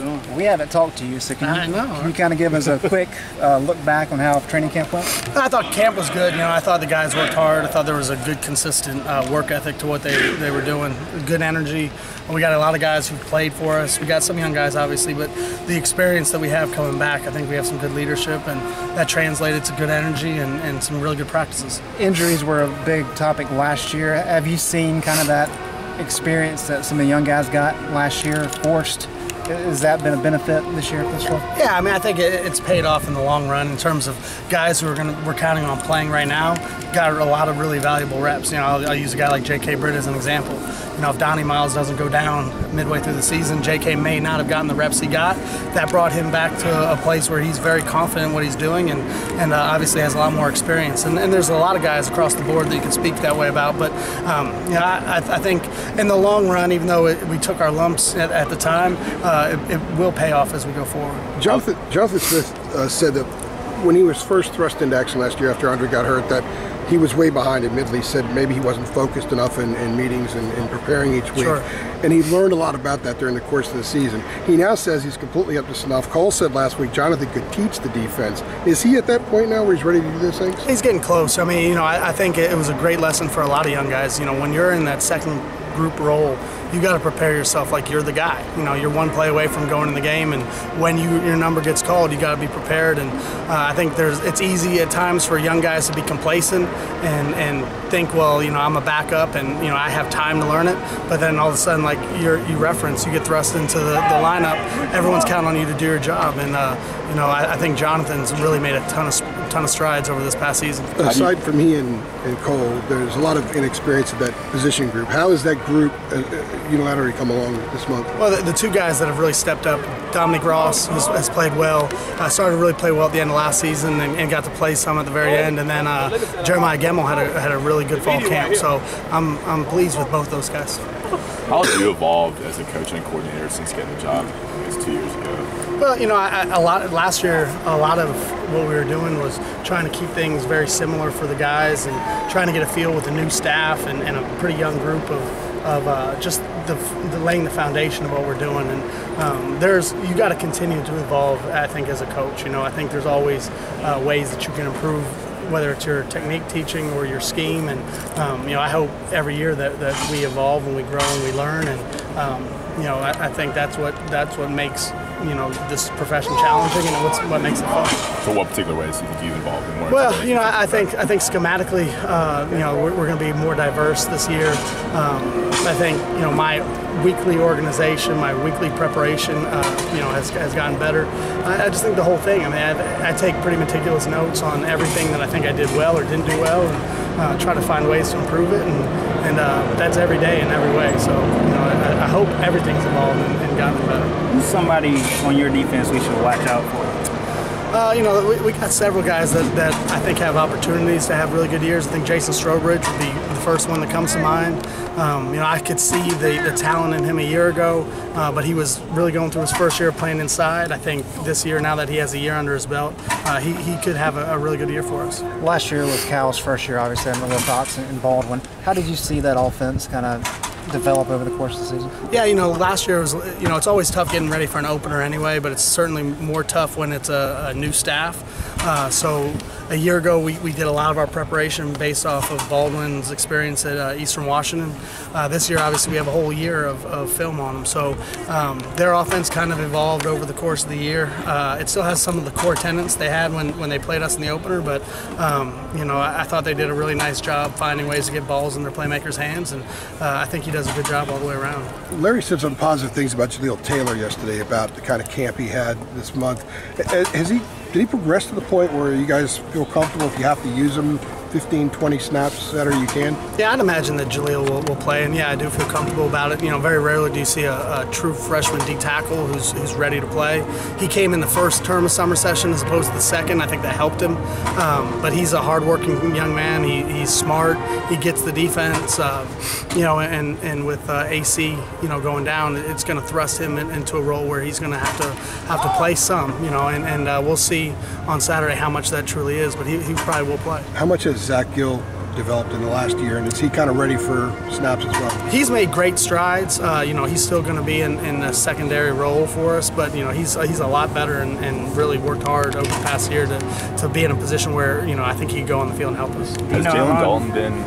doing? We haven't talked to you, so can you kind of give us a quick look back on how training camp went? I thought camp was good. I thought the guys worked hard. I thought there was a good, consistent work ethic to what they were doing. Good energy. We got a lot of guys who played for us. We got some young guys, obviously, but the experience that we have coming back, I think we have some good leadership, and that translated to good energy and some really good practices. Injuries were a big topic last year. Have you seen kind of that experience that some of the young guys got last year forced? Has that been a benefit this year for this club? Yeah, I think it's paid off in the long run in terms of guys who we're counting on playing right now. Got a lot of really valuable reps. I'll use a guy like J.K. Britt as an example. If Donnie Miles doesn't go down midway through the season, J.K. may not have gotten the reps he got. That brought him back to a place where he's very confident in what he's doing and obviously has a lot more experience. And there's a lot of guys across the board that you can speak that way about. But I think in the long run, even though we took our lumps at the time, it will pay off as we go forward. Jonathan Smith said that when he was first thrust into action last year after Andre got hurt, that he was way behind. Admittedly, he said maybe he wasn't focused enough in meetings and preparing each week. Sure. And he learned a lot about that during the course of the season. He now says he's completely up to snuff. Cole said last week Jonathan could teach the defense. Is he at that point now where he's ready to do those things? He's getting close. I think it was a great lesson for a lot of young guys. When you're in that second group role, you got to prepare yourself like you're the guy. You're one play away from going in the game, and when your number gets called, you got to be prepared. And I think it's easy at times for young guys to be complacent and think, well, I'm a backup and I have time to learn it. But then all of a sudden, like you get thrust into the lineup. Everyone's counting on you to do your job, and I think Jonathan's really made a ton of strides over this past season. Aside from he and Cole, there's a lot of inexperience in that position group. How has that group unilaterally come along this month? Well, the two guys that have really stepped up, Dominic Ross has played well. Started to really play well at the end of last season and got to play some at the very end. And then Jeremiah Gemmel had a really good fall camp. So I'm pleased with both those guys. How have you evolved as a coach and coordinator since getting the job, I guess, 2 years ago? Well, last year, a lot of what we were doing was trying to keep things very similar for the guys and trying to get a feel with the new staff and a pretty young group of just the laying the foundation of what we're doing. And you got to continue to evolve, I think, as a coach. I think there's always ways that you can improve, whether it's your technique teaching or your scheme. And I hope every year that we evolve and we grow and we learn. And I think that's what makes this profession challenging, and what makes it fun. So what particular ways do you think you've evolved in more? Well, I think schematically, we're going to be more diverse this year. I think my weekly organization, my weekly preparation, has gotten better. I just think the whole thing. I take pretty meticulous notes on everything that I think I did well or didn't do well, and try to find ways to improve it. And that's every day in every way. So I hope everything's evolved and gotten better. Who's somebody on your defense we should watch out for? We got several guys that I think have opportunities to have really good years. I think Jason Strobridge would be the first one that comes to mind. I could see the talent in him a year ago, but he was really going through his first year playing inside. I think this year, now that he has a year under his belt, he could have a really good year for us. Last year was Cal's first year, obviously, and Little Dots and Baldwin. How did you see that offense kind of develop over the course of the season? Yeah, last year was, it's always tough getting ready for an opener anyway, but it's certainly more tough when it's a new staff. So a year ago, we did a lot of our preparation based off of Baldwin's experience at Eastern Washington. This year, obviously, we have a whole year of film on them. So their offense kind of evolved over the course of the year. It still has some of the core tenets they had when they played us in the opener, but I thought they did a really nice job finding ways to get balls in their playmakers' hands, and I think he does a good job all the way around. Larry said some positive things about Jaleel Taylor yesterday about the kind of camp he had this month. Did he progress to the point where you guys feel comfortable if you have to use him 15, 20 snaps better you can? Yeah, I'd imagine that Jaleel will play, and yeah, I do feel comfortable about it. Very rarely do you see a true freshman D tackle who's ready to play. He came in the first term of summer session as opposed to the second. I think that helped him. But he's a hardworking young man. He's smart. He gets the defense. And with AC, going down, it's going to thrust him into a role where he's going to have to play some. And we'll see on Saturday how much that truly is. But he probably will play. How much has Zach Gill developed in the last year, and is he kind of ready for snaps as well? He's made great strides. You know, he's still going to be in a secondary role for us, but you know, he's a lot better and really worked hard over the past year to be in a position where, you know, I think he can go on the field and help us. Has Jalen Dalton been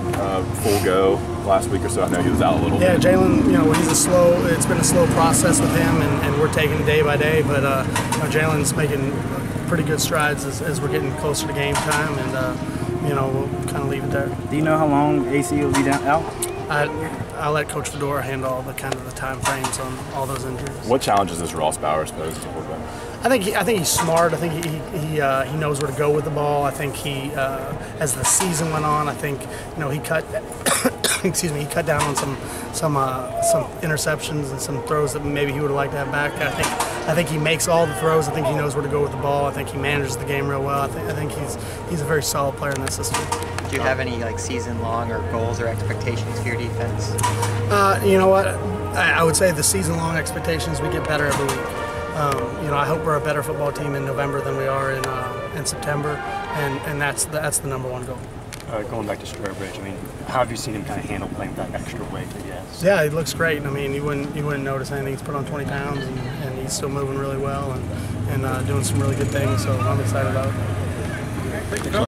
full go last week or so? I know he was out a little bit. Yeah, Jalen, you know, it's been a slow process with him, and we're taking it day by day, but you know, Jalen's making pretty good strides as we're getting closer to game time, and you know, we'll kind of leave it there. Do you know how long AC will be out? I'll let Coach Fedora handle all the time frames on all those injuries. What challenges does Ross Bowers pose to quarterback? I think he's smart. I think he knows where to go with the ball. I think he, as the season went on, I think, you know, he cut he cut down on some interceptions and some throws that maybe he would have liked to have back. I think he makes all the throws. I think he knows where to go with the ball. I think he manages the game real well. I think he's a very solid player in that system. Do you have any like season-long or goals or expectations for your defense? You know what? I would say the season-long expectations, we get better every week. You know, I hope we're a better football team in November than we are in September, and that's the number one goal. Going back to Strobridge, I mean, how have you seen him kind of handle playing with that extra weight that he has? Yeah, he looks great. I mean, you wouldn't notice anything. He's put on 20 pounds, and he's still moving really well and doing some really good things. So I'm excited about it.